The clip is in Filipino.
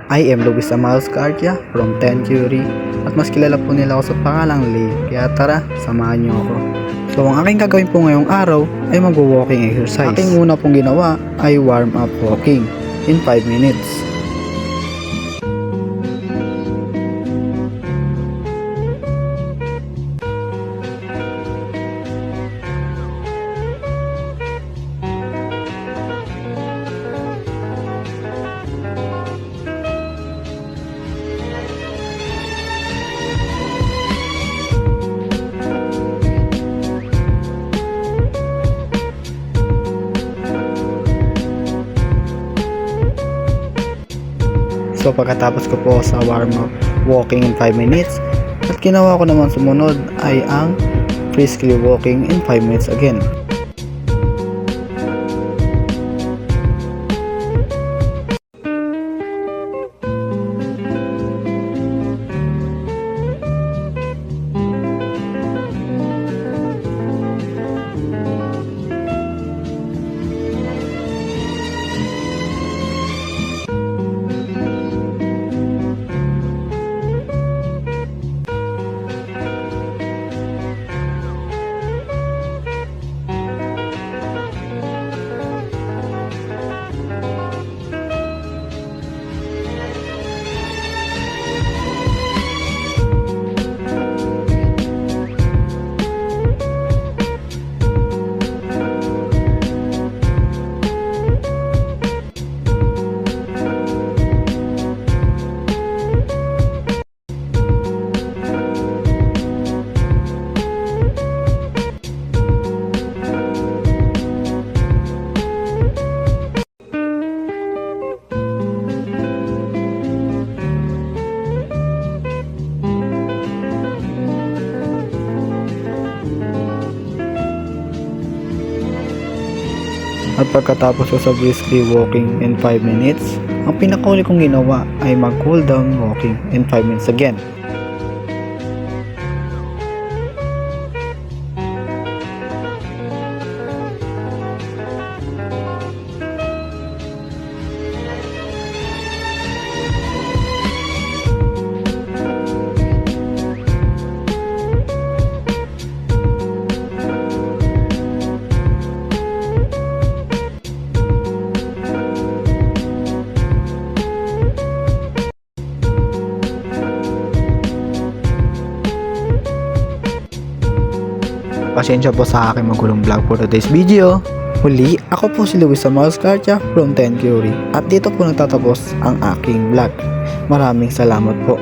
I am Luis Amalos Cartia from 10 Curie at mas kilala po nila ako sa pangalang Lee. Kaya tara, samahan niyo ako. So ang aking gagawin po ngayong araw ay mag-walking exercise. Aking una pong ginawa ay warm up walking in 5 minutes. So pagkatapos ko po sa warm up walking in 5 minutes, at ginawa ko naman sumunod ay ang briskly walking in 5 minutes again. At pagkatapos ko sa briskly walking in 5 minutes, ang pinakauli kong ginawa ay mag cool down walking in 5 minutes again. Pasensya po sa aking magulong vlog for today's video. Huli, ako po si Luis Amalos Cartia from 10 Curie at dito po nagtatapos ang aking vlog. Maraming salamat po.